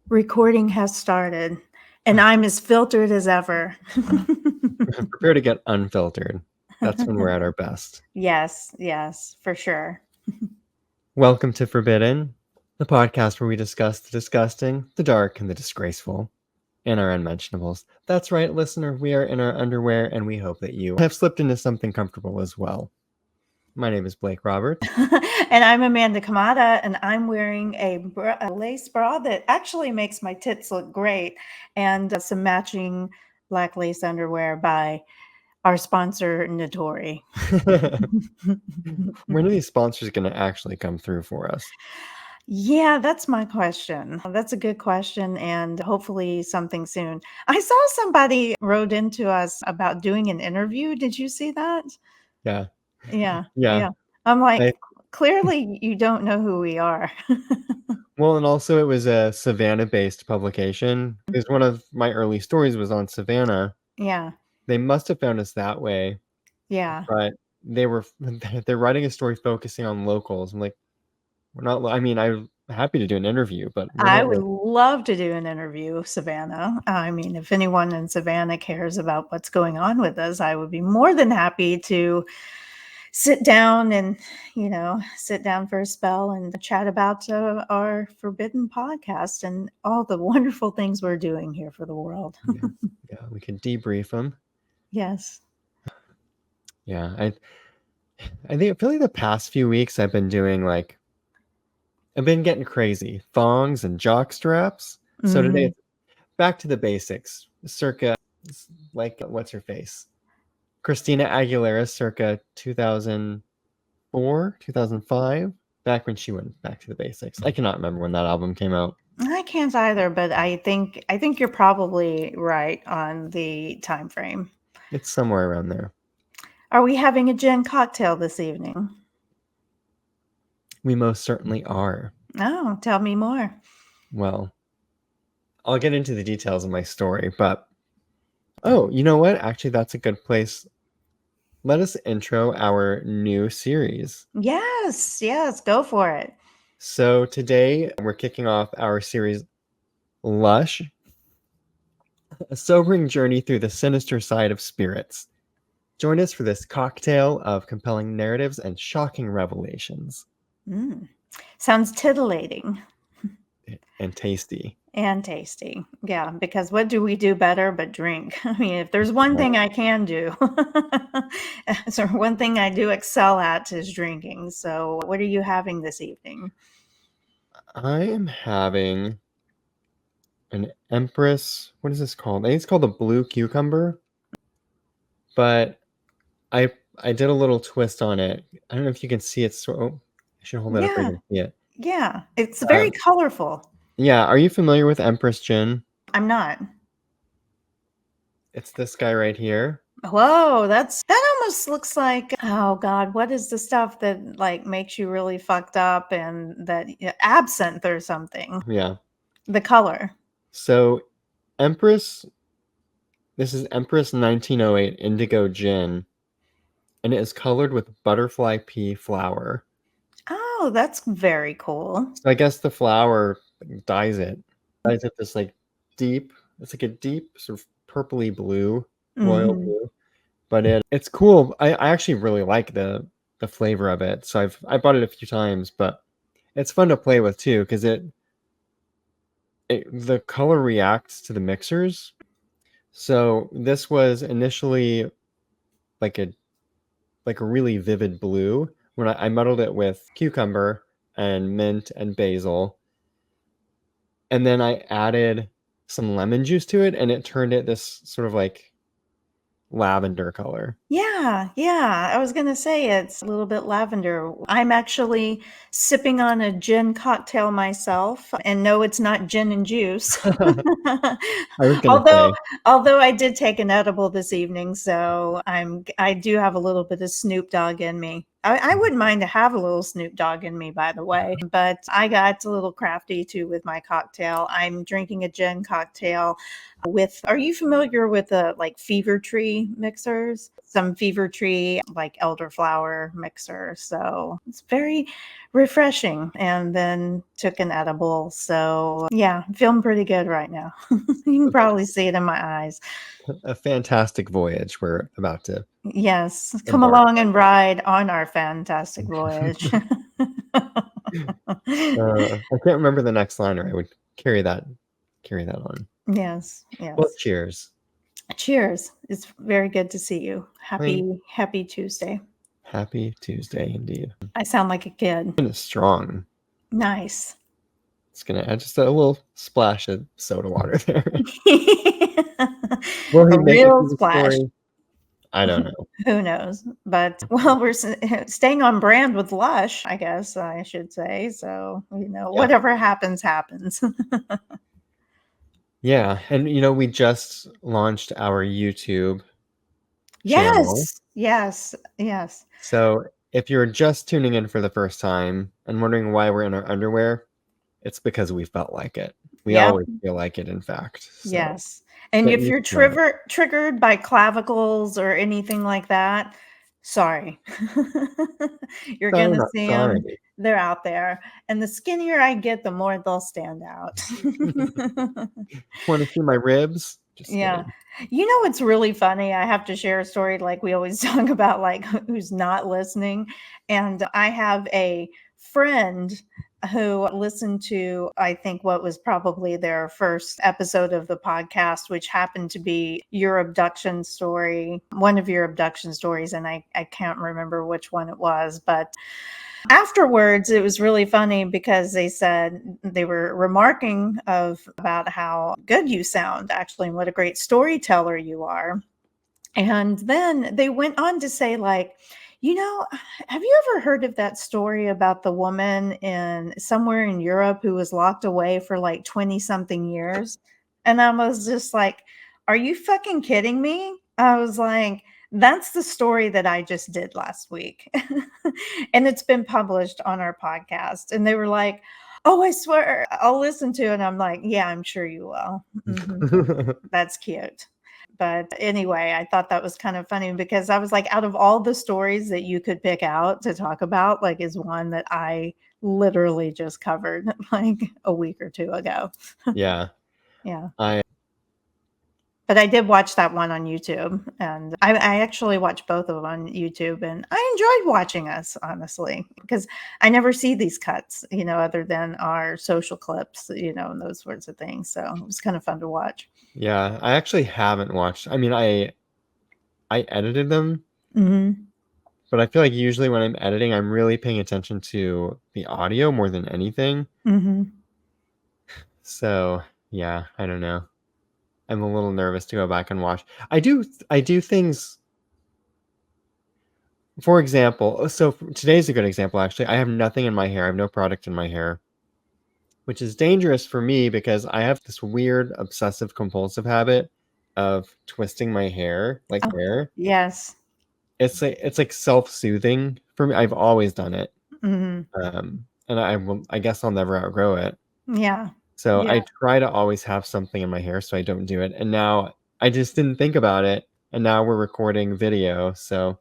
Recording has started, and I'm as filtered as ever. Prepare to get unfiltered. That's when we're at our best. Yes, for sure. Welcome to Forbidden, the podcast where we discuss the disgusting, the dark, and the disgraceful, and our unmentionables. That's right, listener, we are in our underwear, and we hope that you have slipped into something comfortable as well. My name is Blake Roberts. And I'm Amanda Kamada, and I'm wearing a lace bra that actually makes my tits look great, and some matching black lace underwear by our sponsor, Notori. When are these sponsors going to actually come through for us? Yeah, that's my question. That's a good question, and hopefully something soon. I saw somebody wrote into us about doing an interview. Did you see that? Yeah. Yeah. I'm like, I- clearly you don't know who we are. Well, and also it was a Savannah-based publication. Because one of my early stories was on Savannah. Yeah, They must have found us that way, yeah. but they're writing a story focusing on locals. I'm like, we're not. I mean, I'm happy to do an interview, but we're I not. would love to do an interview of Savannah. I mean, if anyone in Savannah cares about what's going on with us, I would be more than happy to sit down and, sit down for a spell and chat about our Forbidden podcast and all the wonderful things we're doing here for the world. Yeah, we can debrief them. Yes. Yeah, I feel like the past few weeks I've been doing I've been getting crazy thongs and jock straps. So today Mhm. it's back to the basics, circa what's her face, Christina Aguilera, circa 2004, 2005. Back when she went back to the basics. I cannot remember when that album came out. I can't either, but I think you're probably right on the time frame. It's somewhere around there. Are we having a gin cocktail this evening? We most certainly are. Oh, tell me more. Well, I'll get into the details of my story, but oh, you know what? Actually, that's a good place. Let us intro our new series. Yes, go for it. So today we're kicking off our series Lush, a sobering journey through the sinister side of spirits. Join us for this cocktail of compelling narratives and shocking revelations. Sounds titillating. And tasty. And tasty. Yeah, because what do we do better but drink? I mean, if there's one thing I can do, so one thing I do excel at is drinking. So what are you having this evening? I am having an Empress. What is this called? I think it's called the blue cucumber. But I did a little twist on it. I don't know if you can see it. I should hold that up where you can see it. Yeah, it's very colorful. Yeah, are you familiar with Empress Gin? I'm not. It's this guy right here. Whoa, that almost looks like, oh God, what is the stuff that makes you really fucked up and that absinthe or something? Yeah. The color. So Empress, this is Empress 1908 Indigo Gin, and it is colored with butterfly pea flower. Oh, that's very cool. So I guess the flower dyes it this deep, it's like a deep sort of purpley blue, royal blue. But it's cool. I actually really like the flavor of it. So I bought it a few times, but it's fun to play with too because the color reacts to the mixers. So this was initially like a really vivid blue when I muddled it with cucumber and mint and basil. And then I added some lemon juice to it and it turned it this sort of lavender color. Yeah. I was going to say it's a little bit lavender. I'm actually sipping on a gin cocktail myself, and no, it's not gin and juice. I was gonna say. Although I did take an edible this evening, so I do have a little bit of Snoop Dogg in me. I wouldn't mind to have a little Snoop Dogg in me, by the way, but I got a little crafty too with my cocktail. I'm drinking a gin cocktail with, are you familiar with the like Fever Tree mixers? Some Fever Tree, like elderflower mixer. So it's very refreshing. And then took an edible. So yeah, I'm feeling pretty good right now. You can probably see it in my eyes. A fantastic voyage we're about to Yes, come embark along and ride on our fantastic voyage. I can't remember the next line, or I would carry that on. Yes, Well, yes. cheers. Cheers. It's very good to see you. Clink. Happy Tuesday. Happy Tuesday indeed. I sound like a kid. Kind of strong. Nice. It's gonna add just a little splash of soda water there. A Will he make it real through the splash. story? I don't know. Who knows? But well, we're staying on brand with Lush, I guess I should say. So, Yeah. whatever happens, happens. Yeah, and we just launched our YouTube channel. Yes. Yes. So if you're just tuning in for the first time and wondering why we're in our underwear, it's because we felt like it. We Yeah. always feel like it, in fact. So Yes. And get if used you're to it. triggered by clavicles or anything like that, sorry. You're So gonna not see them. sorry. They're out there. And the skinnier I get, the more they'll stand out. Want to see my ribs? Just Yeah. kidding. What's really funny? I have to share a story like we always talk about, like who's not listening. And I have a friend who listened to, I think, what was probably their first episode of the podcast, which happened to be your abduction story, one of your abduction stories. And I can't remember which one it was, but afterwards it was really funny because they said they were remarking about how good you sound actually and what a great storyteller you are. And then they went on to say, like, have you ever heard of that story about the woman in somewhere in Europe who was locked away for like 20 something years? And I was just like, are you fucking kidding me? I was like, that's the story that I just did last week. And it's been published on our podcast. And they were like, oh, I swear I'll listen to it. And I'm like, yeah, I'm sure you will. That's cute. But anyway, I thought that was kind of funny because I was like, out of all the stories that you could pick out to talk about, like, is one that I literally just covered like a week or two ago. Yeah. Yeah. I But I did watch that one on YouTube, and I actually watched both of them on YouTube, and I enjoyed watching us, honestly, because I never see these cuts, other than our social clips, and those sorts of things. So it was kind of fun to watch. Yeah, I actually haven't watched. I mean, I edited them, Hmm. but I feel like usually when I'm editing, I'm really paying attention to the audio more than anything. Hmm. So, yeah, I don't know. I'm a little nervous to go back and watch. I do things. For example, so today's a good example actually. I have nothing in my hair. I have no product in my hair, which is dangerous for me because I have this weird obsessive compulsive habit of twisting my hair like Oh, hair. yes. It's like self-soothing for me. I've always done it. Hmm. And I guess I'll never outgrow it. Yeah. So Yeah. I try to always have something in my hair so I don't do it. And now I just didn't think about it. And now we're recording video. So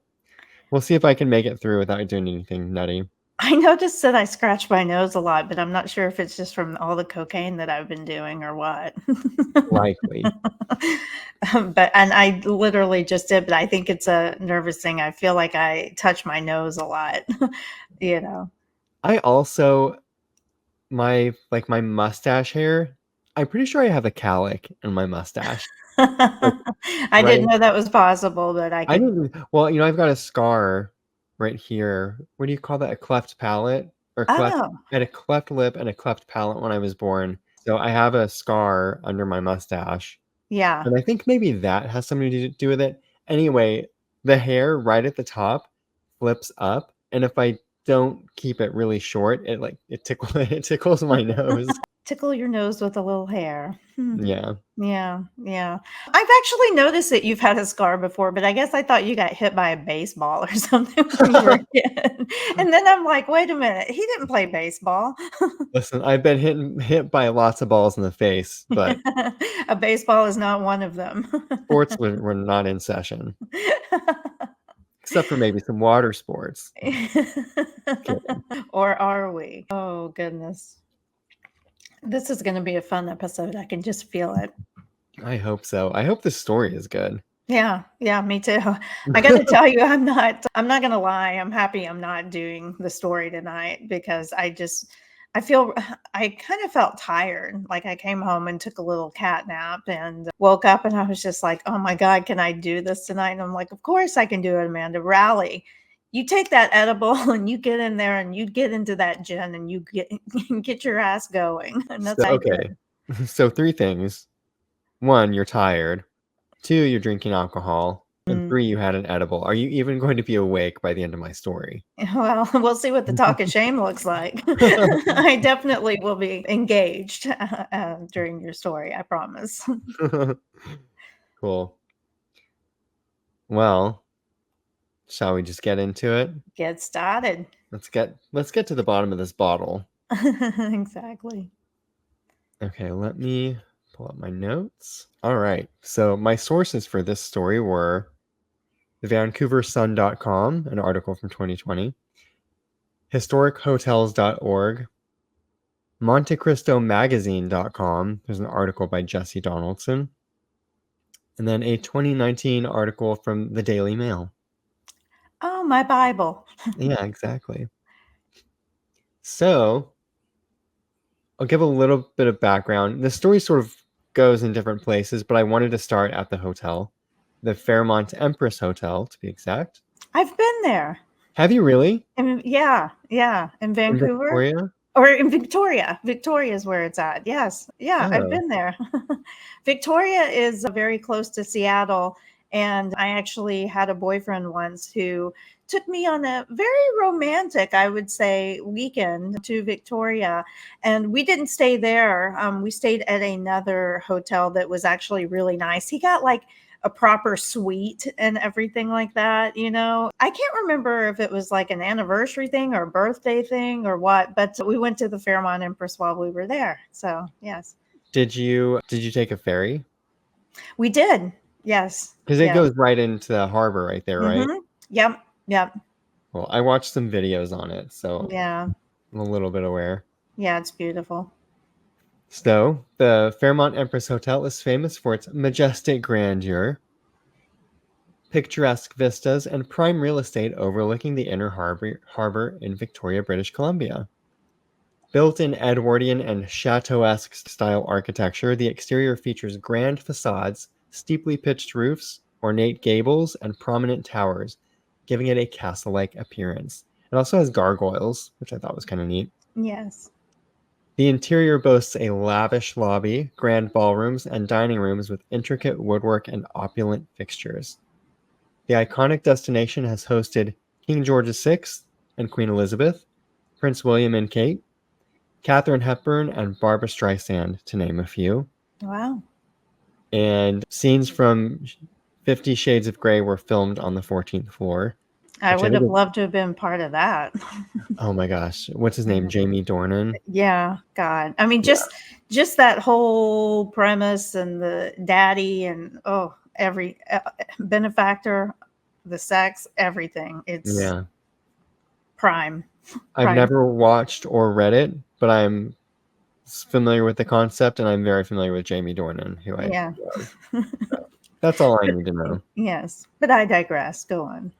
we'll see if I can make it through without doing anything nutty. I noticed that I scratch my nose a lot, but I'm not sure if it's just from all the cocaine that I've been doing or what. Likely. And I literally just did, but I think it's a nervous thing. I feel like I touch my nose a lot, you know. I also my mustache hair. I'm pretty sure I have a cowlick in my mustache. Like I right. didn't know that was possible, but I I could. didn't. Well, I've got a scar right here. What do you call that? A cleft palate or cleft? Oh, I had a cleft lip and a cleft palate when I was born. So I have a scar under my mustache, yeah. and I think maybe that has something to do with it. Anyway, the hair right at the top flips up, and if I don't keep it really short, it tickles it tickles my nose. Tickle your nose with a little hair. Yeah. Yeah, yeah. I've actually noticed that you've had a scar before, but I guess I thought you got hit by a baseball or something when you were a kid. And then I'm like, "Wait a minute, he didn't play baseball." Listen, I've been hit by lots of balls in the face, but A baseball is not one of them. sports were not in session, except for maybe some water sports. Kidding. Or are we? Oh, goodness. This is gonna be a fun episode, I can just feel it. I hope so. I hope this story is good. Yeah, yeah, me too. I gotta tell you, I'm not gonna lie, I'm happy I'm not doing the story tonight because I feel I kind of felt tired. Like I came home and took a little cat nap and woke up and I was just like, "Oh my God, can I do this tonight?" And I'm like, "Of course I can do it, Amanda. Rally. You take that edible and you get in there and you get into that gin and you get your ass going." And that's So, what I okay. did. So 3 things. 1, you're tired. 2, you're drinking alcohol. And Mm. 3, you had an edible. Are you even going to be awake by the end of my story? Well, we'll see what the talk of shame looks like. I definitely will be engaged during your story, I promise. Cool. Well, shall we just get into it? Get started. Let's get to the bottom of this bottle. Exactly. Okay, let me pull up my notes. All right. So my sources for this story were the VancouverSun.com, an article from 2020, historichotels.org, MonteCristoMagazine.com. There's an article by Jesse Donaldson, and then a 2019 article from the Daily Mail. Oh, my Bible. Yeah, exactly. So I'll give a little bit of background. The story sort of goes in different places, but I wanted to start at the hotel, the Fairmont Empress Hotel, to be exact. I've been there. Have you really? Yeah, in In Vancouver Victoria? or in Victoria. Victoria is where it's at. Yes. Yeah, I've Oh, been there. Victoria is very close to Seattle, and I actually had a boyfriend once who took me on a very romantic, I would say, weekend to Victoria. And we didn't stay there. We stayed at another hotel that was actually really nice. He got like a proper suite and everything like that, you know. I can't remember if it was like an anniversary thing or a birthday thing or what, but we went to the Fairmont Empress while we were there. So, yes. did you take a ferry? We did. Yes. Because it Yes. goes right into the harbor right there, right? Mhm. Yep. Yep. Well, I watched some videos on it, so Yeah. I'm a little bit aware. Yeah, it's beautiful. So, the Fairmont Empress Hotel is famous for its majestic grandeur, picturesque vistas, and prime real estate overlooking the inner harbor in Victoria, British Columbia. Built in Edwardian and chateau-esque style architecture, the exterior features grand facades, steeply pitched roofs, ornate gables, and prominent towers, giving it a castle-like appearance. It also has gargoyles, which I thought was kind of neat. Yes. The interior boasts a lavish lobby, grand ballrooms, and dining rooms with intricate woodwork and opulent fixtures. The iconic destination has hosted King George VI and Queen Elizabeth, Prince William and Kate, Katharine Hepburn, and Barbra Streisand, to name a few. Wow. And scenes from 50 Shades of Grey were filmed on the 14th floor, I which I would think have is, loved to have been part of that. oh my gosh, what's his name? Jamie Dornan? Yeah, God. I mean, Yeah. just that whole premise and the daddy and every benefactor, the sex, everything. It's Yeah. prime. I've Prime. never watched or read it, but I'm familiar with the concept, and I'm very familiar with Jamie Dornan, who I Yeah. love. So that's all I need to know. Yes, but I digress. Go on.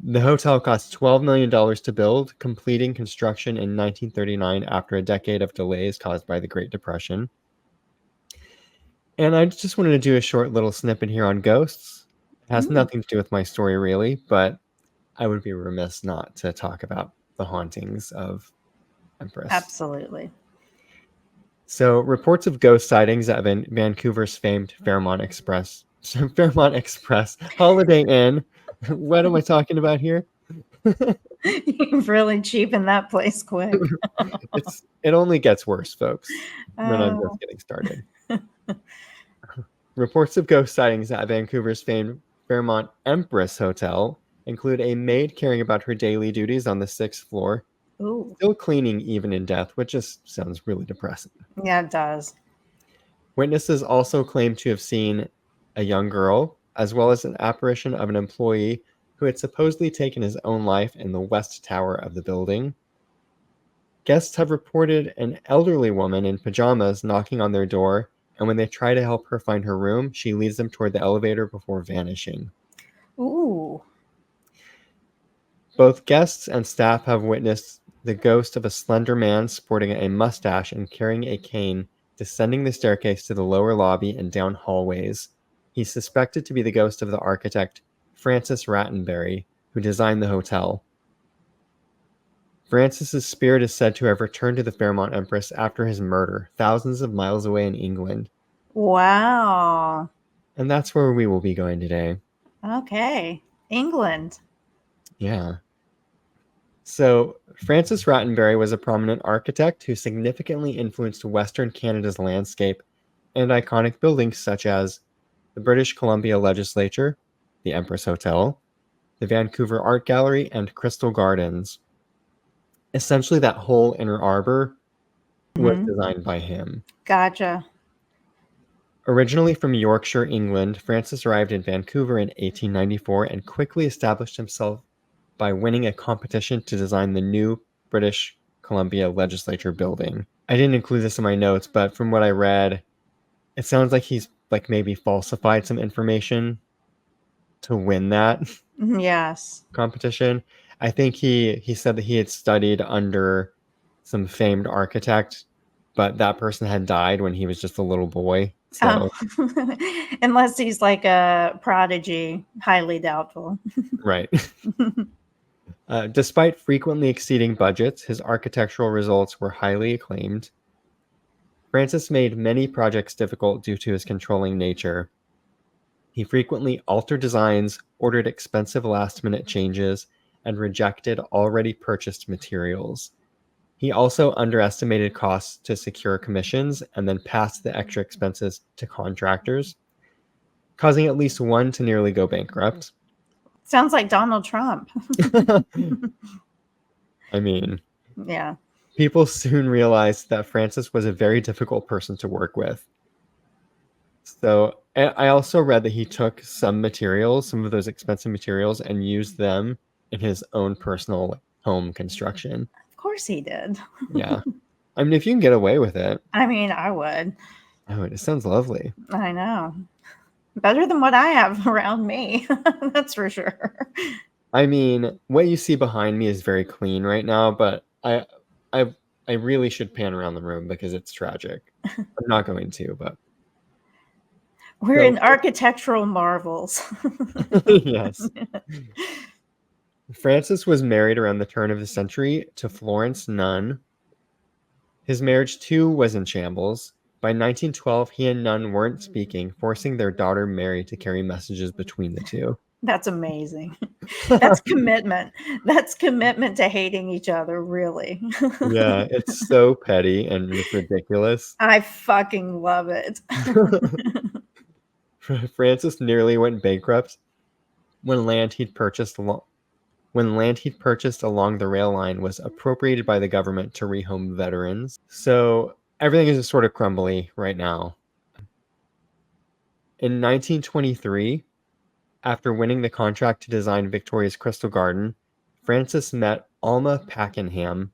The hotel cost $12 million to build, completing construction in 1939 after a decade of delays caused by the Great Depression. And I just wanted to do a short little snippet here on ghosts. It has Mm, nothing to do with my story, really, but I would be remiss not to talk about the hauntings of Empress. absolutely. So, reports of ghost sightings at Vancouver's famed Fairmont Express Holiday Inn. What am I talking about here? You've really cheapened that place quick. It's It only gets worse, folks. When I'm Oh. just getting started. Reports of ghost sightings at Vancouver's famed Fairmont Empress Hotel include a maid caring about her daily duties on the 6th floor, Ooh. still cleaning even in death, which just sounds really depressing. Yeah, it does. Witnesses also claim to have seen a young girl, as well as an apparition of an employee who had supposedly taken his own life in the west tower of the building. Guests have reported an elderly woman in pajamas knocking on their door, and when they try to help her find her room, she leads them toward the elevator before vanishing. Ooh. Both guests and staff have witnessed the ghost of a slender man sporting a mustache and carrying a cane descending the staircase to the lower lobby and down hallways. He's suspected to be the ghost of the architect Francis Rattenbury, who designed the hotel. Francis's spirit is said to have returned to the Fairmont Empress after his murder, thousands of miles away in England. Wow. And that's where we will be going today. Okay. England. Yeah. So, Francis Rattenbury was a prominent architect who significantly influenced Western Canada's landscape and iconic buildings such as the British Columbia Legislature, the Empress Hotel, the Vancouver Art Gallery, and Crystal Gardens. Essentially, that whole inner arbor was Mhm. designed by him. Gotcha. Originally from Yorkshire, England, Francis arrived in Vancouver in 1894 and quickly established himself by winning a competition to design the new British Columbia Legislature building. I didn't include this in my notes, but from what I read, it sounds like he's like maybe falsified some information to win that Yes. competition. I think he said that he had studied under some famed architect, but that person had died when he was just a little boy. Oh. So, Unless he's like a prodigy, highly doubtful. right. Despite frequently exceeding budgets, his architectural results were highly acclaimed. Francis made many projects difficult due to his controlling nature. He frequently altered designs, ordered expensive last-minute changes, and rejected already purchased materials. He also underestimated costs to secure commissions and then passed the extra expenses to contractors, causing at least one to nearly go bankrupt. Sounds like Donald Trump. I mean, Yeah. people soon realized that Francis was a very difficult person to work with. So I also read that he took some materials, some of those expensive materials, and used them in his own personal home construction. Of course he did. Yeah. I mean, if you can get away with it, I mean, I would. oh, it sounds lovely. I know. Better than what I have around me. That's for sure. I mean, what you see behind me is very clean right now, but I I really should pan around the room because it's tragic. I'm not going to, but We're so in architectural marvels. yes. Francis was married around the turn of the century to Florence Nunn. His marriage too was in shambles. By 1912, he and Nunn weren't speaking, forcing their daughter Mary to carry messages between the two. That's amazing. That's commitment. That's commitment to hating each other, really. Yeah, it's so petty and it's ridiculous. I fucking love it. Francis nearly went bankrupt when land he'd purchased along the rail line was appropriated by the government to rehome veterans. So everything is just sort of crumbly right now. In 1923, after winning the contract to design Victoria's Crystal Garden, Francis met Alma Pakenham.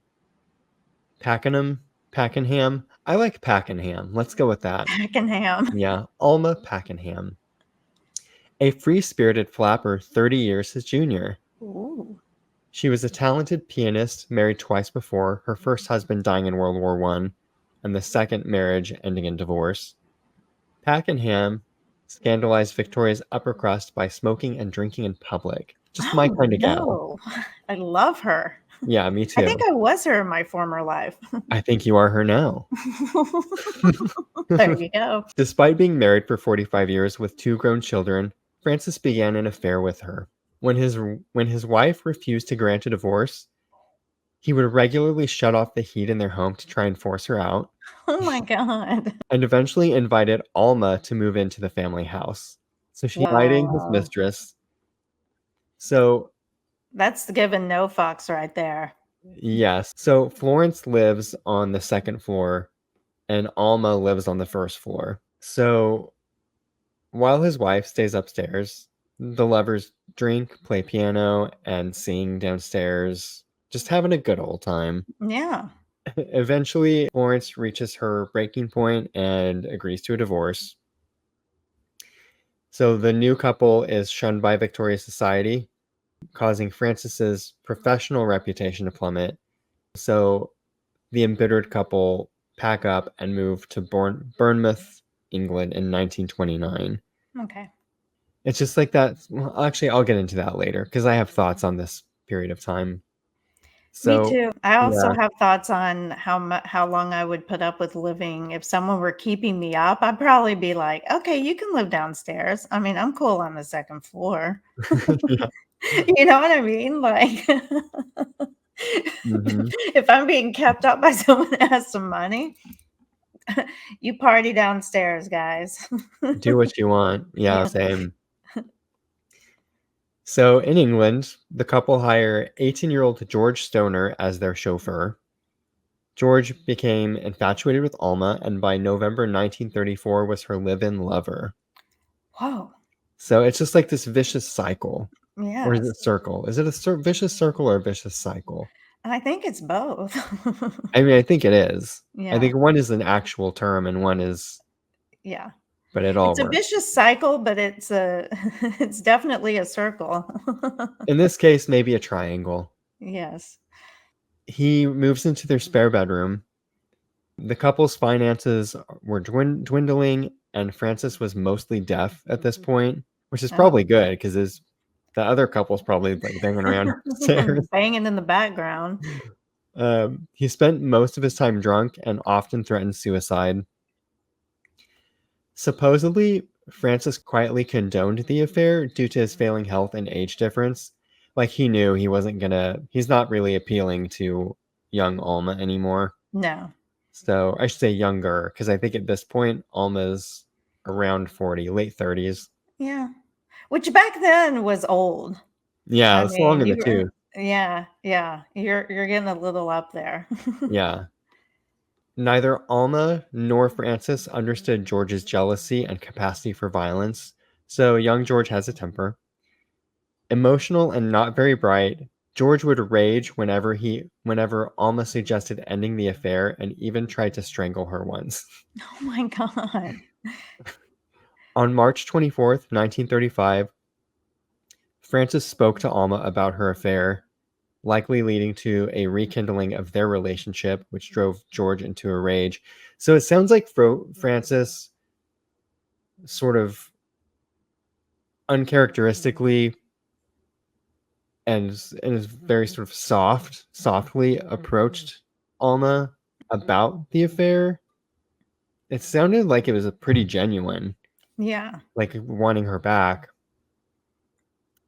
Pakenham? I like Pakenham. Let's go with that. Pakenham. Yeah, Alma Pakenham. A free-spirited flapper 30 years his junior. Ooh. She was a talented pianist, married twice before, her first husband dying in World War I, and the second marriage ending in divorce. Pakenham scandalized Victoria's upper crust by smoking and drinking in public. Just my Oh, kind of gal. no. I love her. Yeah, me I think too. I was her in my former life. I think you are her now. There you go. Despite being married for 45 years with 2 grown children, Francis began an affair with her. When his wife refused to grant a divorce, He would regularly shut off the heat in their home to try and force her out, Oh my god. and eventually invited Alma to move into the family house. So she's hiding his Whoa. mistress. So, That's the giving no fucks right there. yes. So Florence lives on the second floor and Alma lives on the first floor. So while his wife stays upstairs, the lovers drink, play piano, and sing downstairs, just having a good old time. Yeah. Eventually, Florence reaches her breaking point and agrees to a divorce. So the new couple is shunned by Victoria's society, causing Francis's professional reputation to plummet. So the embittered couple pack up and move to Bournemouth, England in 1929. Okay. It's just like that. Well, actually, I'll get into that later because I have thoughts on this period of time. Me So, too. I also yeah. have thoughts on how long I would put up with living if someone were keeping me up. I'd probably be like, "Okay, you can live downstairs. I mean, I'm cool on the second floor." Yeah. You know what I mean? Like, Hmm. if I'm being kept up by someone that has some money, you party downstairs, guys. Do what you want. Yeah, Yeah. same. So in England, the couple hire 18-year-old George Stoner as their chauffeur. George became infatuated with Alma and by November 1934 was her live-in lover. Whoa. So it's just like this vicious cycle. Or is Yes. it circle? Is it a vicious circle or a vicious cycle? I think it's both. I mean, I think it is. I Yeah. think one is an actual term and one is, Yeah. but it all It's a works. vicious cycle, but it's a it's definitely a circle. In this case, maybe a triangle. Yes. He moves into their spare bedroom. The couple's finances were dwindling, and Francis was mostly deaf at this point, which is Oh. probably good because the other couple's probably like banging around upstairs. Banging in the background. He spent most of his time drunk and often threatened suicide. Supposedly, Francis quietly condoned the affair due to his failing health and age difference. Like he knew he's not really appealing to young Alma anymore. No. So I should say younger, because I think at this point, Alma's around 40, late 30s. Yeah. Which back then was old. Yeah, I it's long mean, in the you were tooth. yeah, yeah. You're getting a little up there. Yeah. Neither Alma nor Francis understood George's jealousy and capacity for violence, so young George has a temper. Emotional and not very bright, George would rage whenever Alma suggested ending the affair and even tried to strangle her once. Oh my god. On March 24th, 1935, Francis spoke to Alma about her affair, likely leading to a rekindling of their relationship, which drove George into a rage. So it sounds like Francis sort of uncharacteristically and is very sort of softly approached Alma about the affair. It sounded like it was a pretty genuine, Yeah. like wanting her back.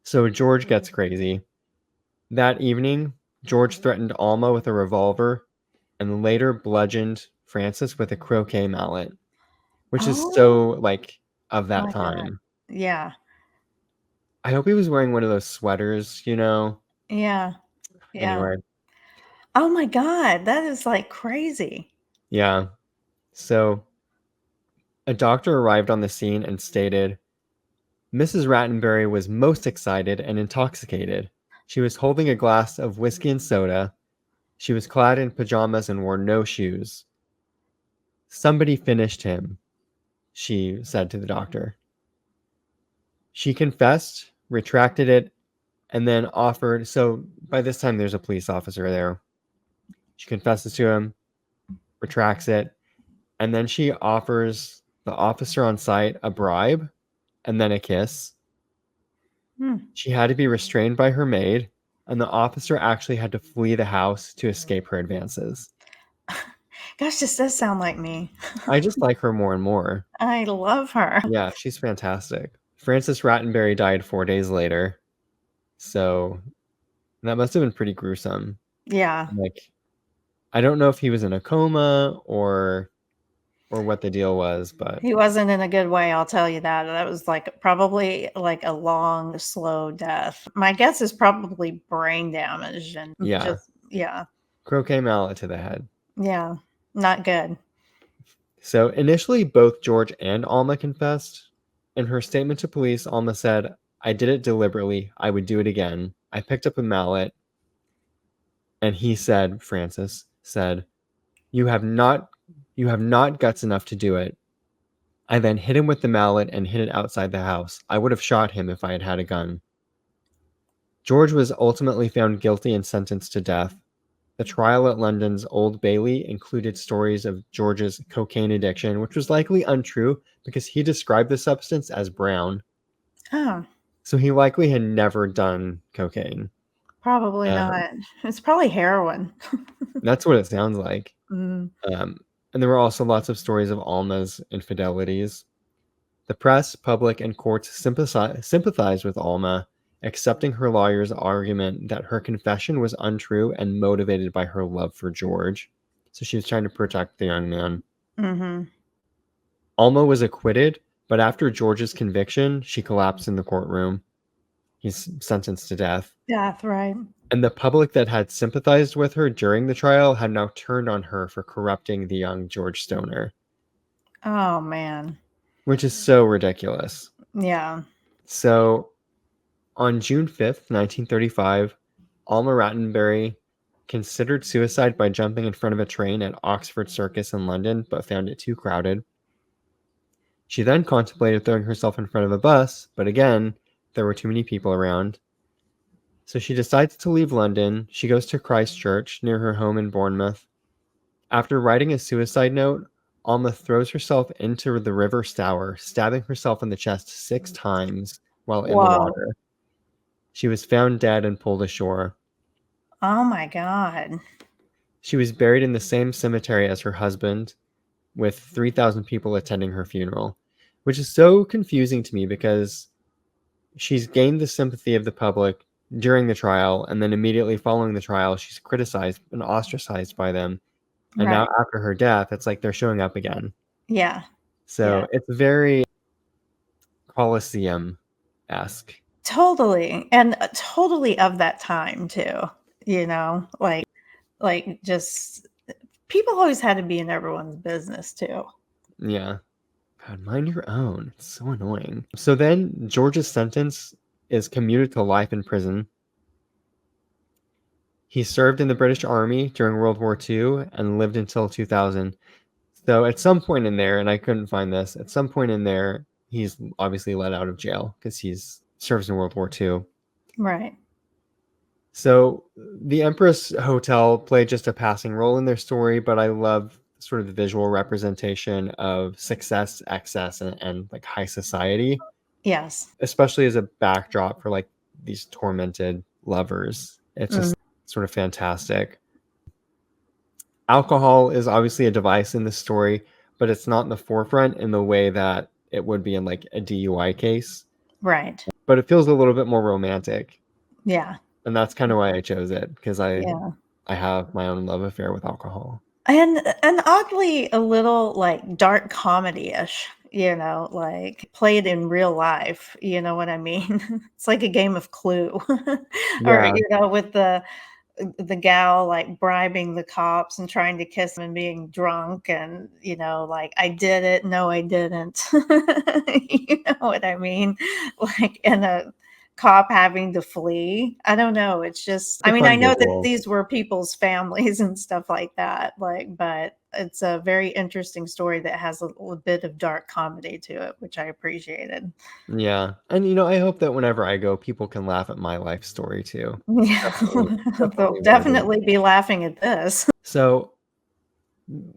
So George gets crazy. That evening, George threatened Alma with a revolver and later bludgeoned Francis with a croquet mallet, which is Oh so like of that my god. time. Yeah. I hope he was wearing one of those sweaters. Yeah. Yeah. Anyway, Oh my god, that is, like, crazy. yeah. So a doctor arrived on the scene and stated, Mrs. Rattenbury was most excited and intoxicated. She was holding a glass of whiskey and soda. She was clad in pajamas and wore no shoes. Somebody finished him, she said to the doctor. She confessed, retracted it, and then offered. So by this time, there's a police officer there. She confesses to him, retracts it, and then she offers the officer on site a bribe and then a kiss. Hmm. She had to be restrained by her maid, and the officer actually had to flee the house to escape her advances. Gosh, this does sound like me. I just like her more and more. I love her. Yeah, she's fantastic. Francis Rattenbury died 4 days later, so that must have been pretty gruesome. Yeah. Like, I don't know if he was in a coma or what the deal was, but He wasn't in a good way, I'll tell you that. That was, like, probably, like, a long, slow death. My guess is probably brain damage and yeah, just yeah, croquet mallet to the head. yeah, not good. So initially, both George and Alma confessed. In her statement to police, Alma said, "I did it deliberately. I would do it again. I picked up a mallet." And he said, Francis said, "You have not you have not guts enough to do it." I then hit him with the mallet and hid it outside the house. I would have shot him if I had had a gun. George was ultimately found guilty and sentenced to death. The trial at London's Old Bailey included stories of George's cocaine addiction, which was likely untrue because he described the substance as brown. Oh, So he likely had never done cocaine. probably Um, not. It's probably heroin. that's what it sounds like. Mm, Um, and there were also lots of stories of Alma's infidelities. The press, public, and courts sympathized with Alma, accepting her lawyer's argument that her confession was untrue and motivated by her love for George. So she was trying to protect the young man. mhm. Alma was acquitted, but after George's conviction, she collapsed in the courtroom. He's sentenced to death. Death, right. And the public that had sympathized with her during the trial had now turned on her for corrupting the young George Stoner, Oh, man. which is so ridiculous. Yeah. So on June 5th, 1935, Alma Rattenbury considered suicide by jumping in front of a train at Oxford Circus in London, but found it too crowded. She then contemplated throwing herself in front of a bus, but again, there were too many people around. So she decides to leave London. She goes to Christchurch, near her home in Bournemouth. After writing a suicide note, Alma throws herself into the River Stour, stabbing herself in the chest 6 times while in the Whoa. water. She was found dead and pulled ashore. Oh my god. She was buried in the same cemetery as her husband, with 3,000 people attending her funeral, which is so confusing to me because she's gained the sympathy of the public during the trial, and then immediately following the trial, she's criticized and ostracized by them. And now Right. after her death, it's like they're showing up again. Yeah. Yeah. So it's very Colosseum-esque. Totally, and, totally of that time too, just people always had to be in everyone's business too. Yeah. God, mind your own. It's so annoying. So then George's sentence is commuted to life in prison. He served in the British Army during World War II and lived until 2000. So at some point in there, and I couldn't find this, at some point in there, he's obviously let out of jail because he's serves in World War II. Right. So the Empress Hotel played just a passing role in their story, but I love sort of the visual representation of success, excess, and like high society, Yes. especially as a backdrop for like these tormented lovers. It's Mhm. just sort of fantastic. Alcohol is obviously a device in this story, but it's not in the forefront in the way that it would be in like a DUI case. Right. But it feels a little bit more romantic, Yeah. and that's kind of why I chose it because Yeah. I have my own love affair with alcohol. And oddly a little, like, dark comedy-ish, like, played in real life, you know what I mean? It's like a game of Clue, or, Yeah, with the gal, like, bribing the cops and trying to kiss him and being drunk and, like, "I did it. No, I didn't." You know what I mean? Like, and a cop having to flee. I don't know, it's just it's I a mean, I fun know that visual. these were people's families and stuff like that, like, but it's a very interesting story that has a little bit of dark comedy to it, which I appreciated. Yeah, and I hope that whenever I go, people can laugh at my life story too. Yeah. Definitely, They'll definitely worthy. definitely be laughing at this. So,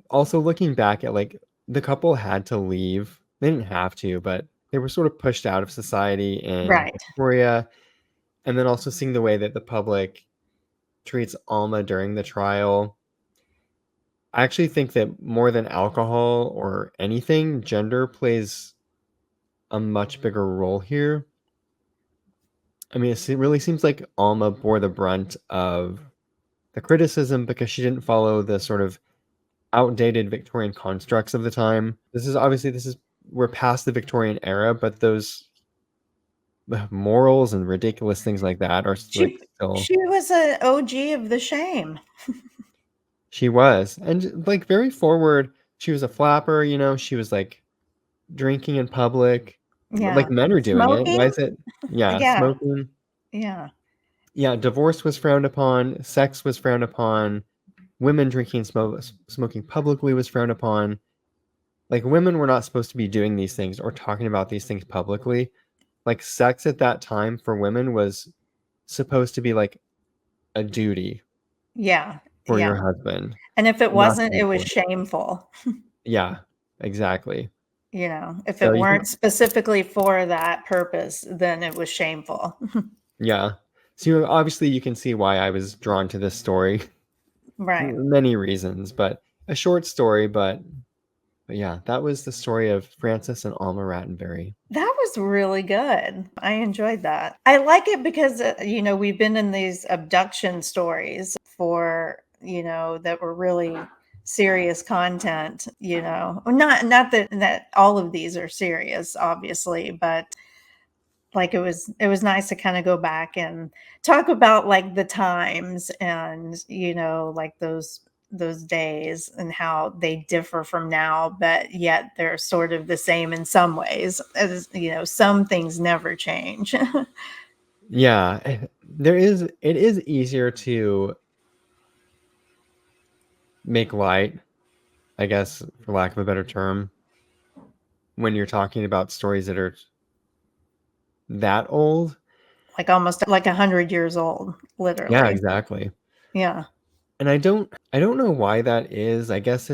also looking back at like the couple had to leave. They didn't have to, but they were sort of pushed out of society in Right. Victoria, and then also seeing the way that the public treats Alma during the trial. I actually think that more than alcohol or anything, gender plays a much bigger role here. I mean, it really seems like Alma bore the brunt of the criticism because she didn't follow the sort of outdated Victorian constructs of the time. We're past the Victorian era, but those morals and ridiculous things like that are like She still. she was an OG of the shame. She was, and like very forward. She was a flapper, you know. She was like drinking in public, Yeah. like men are doing it. Why Smoking? is it? Yeah, Yeah, smoking. yeah, Yeah, divorce was frowned upon. Sex was frowned upon. Women drinking, smoking publicly was frowned upon. Like women were not supposed to be doing these things or talking about these things publicly. Like sex at that time for women was supposed to be like a duty yeah, for yeah, your husband, and if it not to wasn't, it was report it. shameful, Yeah, exactly. if So it you weren't can, specifically for that purpose, then it was shameful. yeah. So obviously you can see why I was drawn to this story. Right. Many reasons, but a short story, but yeah, that was the story of Francis and Alma Rattenbury. That was really good. I enjoyed that. I like it because, we've been in these abduction stories for, that were really serious content, not that all of these are serious, obviously, but like it was nice to kind of go back and talk about like the times and like those days and how they differ from now, but yet they're sort of the same in some ways, as some things never change. Yeah, it is easier to make light, I guess, for lack of a better term, when you're talking about stories that are that old. Like almost like 100 years old, Yeah, literally. exactly. Yeah. And I don't know why that is. I guess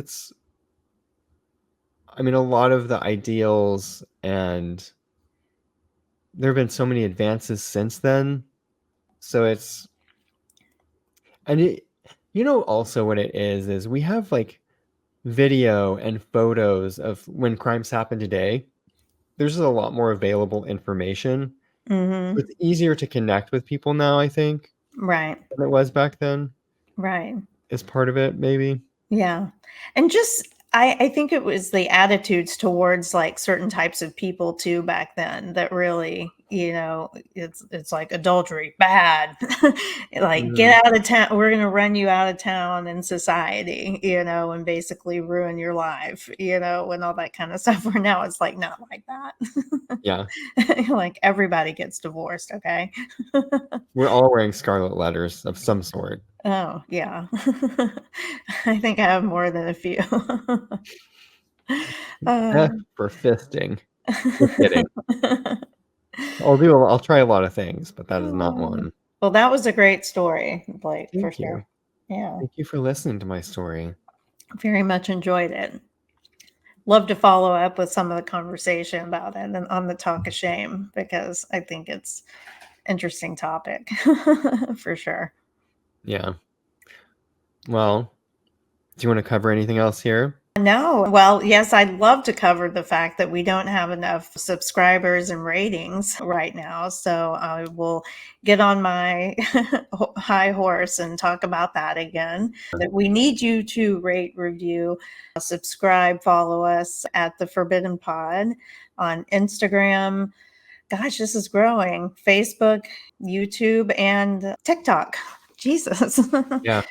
I mean, a lot of the ideals, and there have been so many advances since then. So and also what it is we have like video and photos of when crimes happen today. There's just a lot more available information. So Hmm. it's easier to connect with people now, I think, Right. than it was back then, Right. is part of it, maybe. Yeah. And just I think it was the attitudes towards like certain types of people too back then that really, it's like adultery, bad. Like Mhm. get out of town, we're gonna run you out of town in society, and basically ruin your life, and all that kind of stuff. Where now it's like not like that. Yeah. Like everybody gets divorced, okay? We're all wearing scarlet letters of some sort. Oh, yeah. I think I have more than a few. F Um, for fisting. Just kidding. I'll try a lot of things, but that is not oh. one. Well, that was a great story, Blake, for Thank sure. you. Yeah, Thank you for listening to my story. very much enjoyed it. Love to follow up with some of the conversation about it and on the talk of shame because I think it's interesting topic for sure. Yeah. Well, do you want to cover anything else here? No. Well, yes, I'd love to cover the fact that we don't have enough subscribers and ratings right now. So I will get on my high horse and talk about that again. That we need you to rate, review, subscribe, follow us at the Forbidden Pod on Instagram. Gosh, this is growing. Facebook, YouTube, and TikTok. Jesus. Yeah.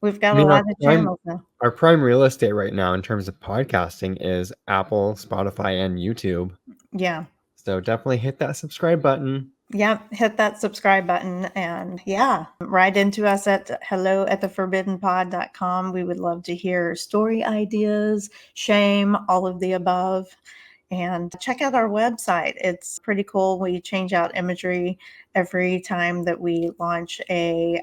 We've I got a mean, lot of channels now. our prime real estate right now in terms of podcasting is Apple, Spotify, and YouTube. Yeah. So definitely hit that subscribe button. Yep, hit that subscribe button and yeah, write into us at hello at theforbiddenpod.com. We would love to hear story ideas, shame, all of the above. And check out our website. It's pretty cool. We change out imagery every time that we launch a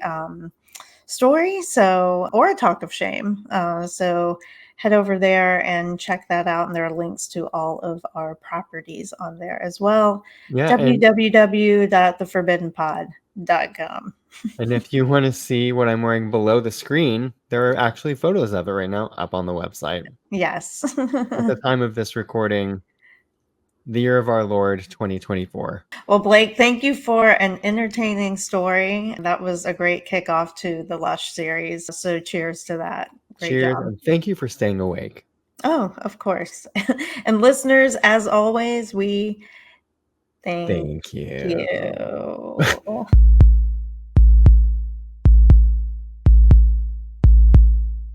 story, or a talk of shame. So head over there and check that out. And there are links to all of our properties on there as well. Yeah, www.theforbiddenpod.com. and if you want to see what I'm wearing below the screen, there are actually photos of it right now up on the website. Yes. At the time of this recording, the year of our Lord 2024. Well, Blake, thank you for an entertaining story. That was a great kickoff to the Lush series. So cheers to that. Great Cheers, job. and thank you for staying awake. Oh, of course. And listeners, as always, we thank Thank you. you.